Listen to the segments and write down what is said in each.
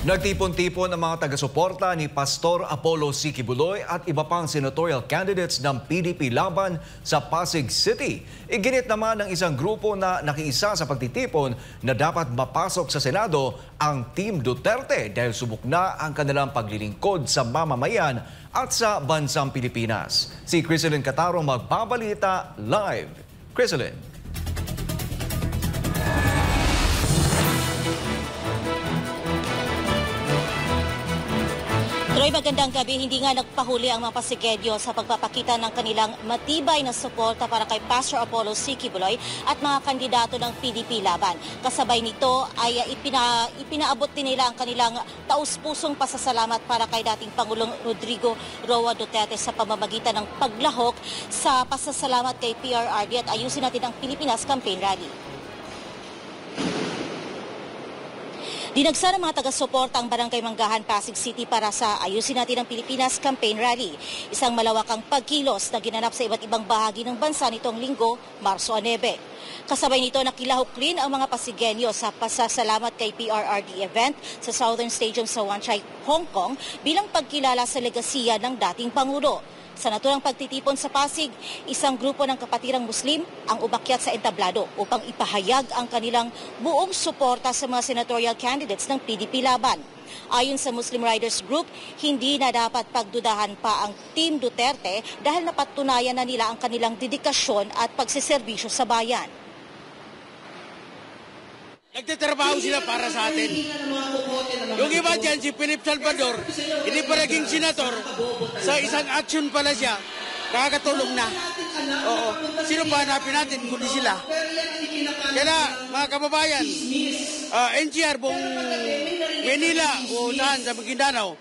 Nagtipon-tipon ang mga taga-suporta ni Pastor Apollo C. Quiboloy at iba pang senatorial candidates ng PDP laban sa Pasig City. Iginit naman ng isang grupo na nakiisa sa pagtitipon na dapat mapasok sa Senado ang Team Duterte dahil subok na ang kanilang paglilingkod sa mamamayan at sa bansang Pilipinas. Si Criselyn Cataro magbabalita live. Criselyn. Troy, magandang gabi. Hindi nga nagpahuli ang mga Pasigueño sa pagpapakita ng kanilang matibay na suporta para kay Pastor Apollo C. Quiboloy at mga kandidato ng PDP laban. Kasabay nito ay ipinaabot din nila ang kanilang taus-pusong pasasalamat para kay dating Pangulong Rodrigo Roa Duterte sa pamamagitan ng paglahok sa pasasalamat kay PRRD at ayusin natin ang Pilipinas Campaign Rally. Dinagsa ng mga taga-suporta ang Barangay Manggahan, Pasig City para sa Ayusin Natin ang Pilipinas Campaign Rally. Isang malawakang pagkilos na ginanap sa iba't ibang bahagi ng bansa nitong linggo, Marso 9. Kasabay nito nakilahok rin ang mga Pasigueño sa pasasalamat kay PRRD event sa Southern Stadium sa Wan Chai, Hong Kong bilang pagkilala sa legasiya ng dating Pangulo. Sa naturang pagtitipon sa Pasig, isang grupo ng kapatirang Muslim ang umakyat sa entablado upang ipahayag ang kanilang buong suporta sa mga senatorial candidates ng PDP laban. Ayon sa Muslim Riders Group, hindi na dapat pagdudahan pa ang Team Duterte dahil napatunayan na nila ang kanilang dedikasyon at pagsiservisyo sa bayan. Nagtatrabaho sila para sa atin. Yung iba dyan, si Philip Salvador, hindi pa naging senator. Sa isang action pala siya, kakatulong na. Oo. Sino pa hanapin natin kundi sila? Kaya mga kababayan, NCR, buong Manila o saan sa Maguindanao,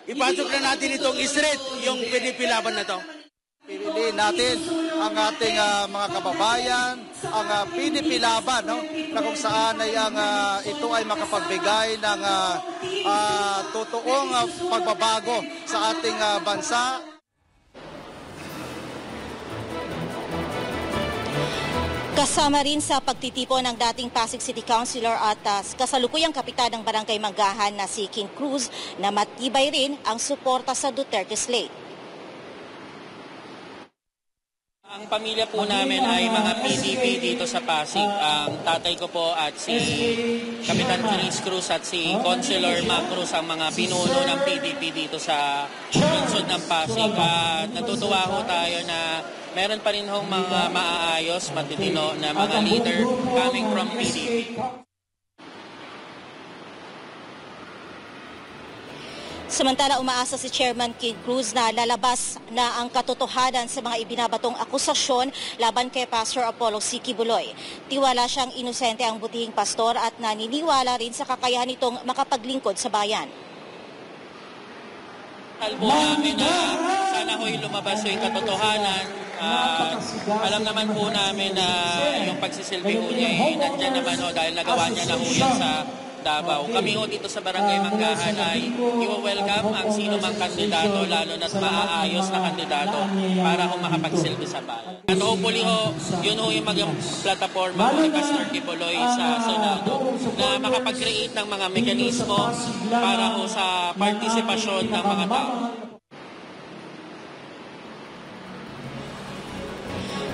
ipasok na natin itong straight, yung PDP laban na to. Piliin natin ang ating mga kababayan, ang PDP laban, no? Na kung saan ay ito ay makapagbigay ng totoong pagbabago sa ating bansa. Kasama rin sa pagtitipon ng dating Pasig City Councilor at kasalukuyang kapitan ng Barangay Manggahan na si King Cruz na matibay rin ang suporta sa Duterte slate. Ang pamilya po namin ay mga PDP dito sa Pasig. Ang tatay ko po at si Kapitan Chris Cruz at si Councilor Mac Cruz ang mga pinuno ng PDP dito sa lungsod ng Pasig. At natutuwa ho tayo na meron pa rin hong mga maaayos, matitino na mga leader coming from PDP. Samantala, umaasa si Chairman King Cruz na lalabas na ang katotohanan sa mga ibinabatong akusasyon laban kay Pastor Apollo C. Quiboloy. Tiwala siyang inosente ang butihing pastor at naniniwala rin sa kakayahan nitong makapaglingkod sa bayan. Kalbo namin na sana ho'y lumabas yung katotohanan. Alam naman po namin na yung pagsisilbi ho niya nandyan naman ho dahil nagawa niya na ho yan sa Davao. Kami ho dito sa Barangay Manggahan ay i-welcome ang sino mang kandidato, lalo na't maaayos na kandidato para ho makapagsilbi sa bayan. At hopefully ho, yun ho yung maging plataforma ho ni Pastor Quiboloy sa Senado na makapag-create ng mga mekanismo para ho sa partisipasyon ng mga tao.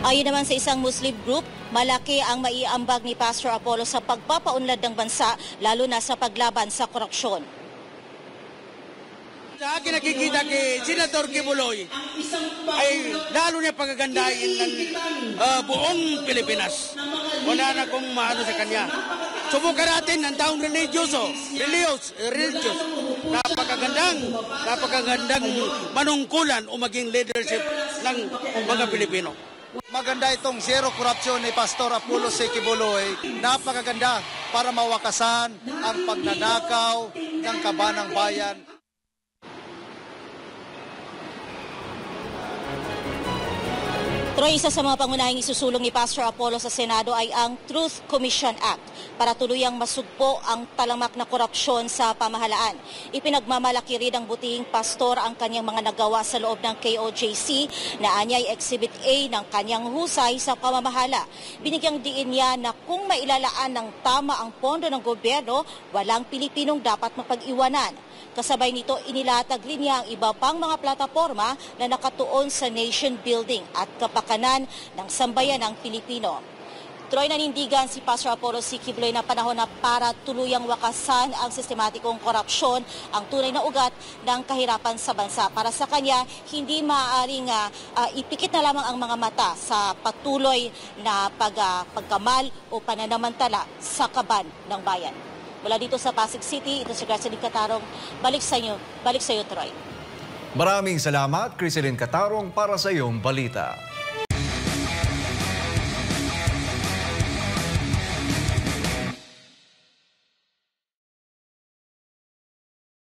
Ayon naman sa isang Muslim group, malaki ang maiambag ni Pastor Apollo sa pagpapaunlad ng bansa, lalo na sa paglaban sa korupsyon. Sa akin nakikita kay Senator Quiboloy ay lalo niya pagagandahin ng buong Pilipinas. Wala na kung maano sa kanya. Subukan natin ang taong religious. Napakagandang manungkulan o maging leadership ng mga Pilipino. Maganda itong zero corruption ni Pastor Apollo C. Quiboloy. Napakaganda para mawakasan ang pagnanakaw ng kabanang bayan. Troy, isa sa mga pangunahing isusulong ni Pastor Apollo sa Senado ay ang Truth Commission Act para tuluyang masugpo ang talamak na korupsyon sa pamahalaan. Ipinagmamalaki rin ng butihing pastor ang kanyang mga nagawa sa loob ng KOJC na anyay Exhibit A ng kanyang husay sa pamamahala. Binigyang diin niya na kung mailalaan ng tama ang pondo ng gobyerno, walang Pilipinong dapat mapag-iwanan. Kasabay nito, inilatag rin niya ang iba pang mga plataporma na nakatuon sa nation building at kapakanan ng sambayan ng Pilipino. Troy, nanindigan si Pastor Apollo C. Quiboloy na panahon na para tuluyang wakasan ang sistematikong korupsyon, ang tunay na ugat ng kahirapan sa bansa. Para sa kanya, hindi maaaring ipikit na lamang ang mga mata sa patuloy na pagkamal o pananamantala sa kaban ng bayan. Mula dito sa Pasig City, ito si Criseline Catarong. Balik sa iyo, Troy. Maraming salamat, Criseline Catarong, para sa iyong balita.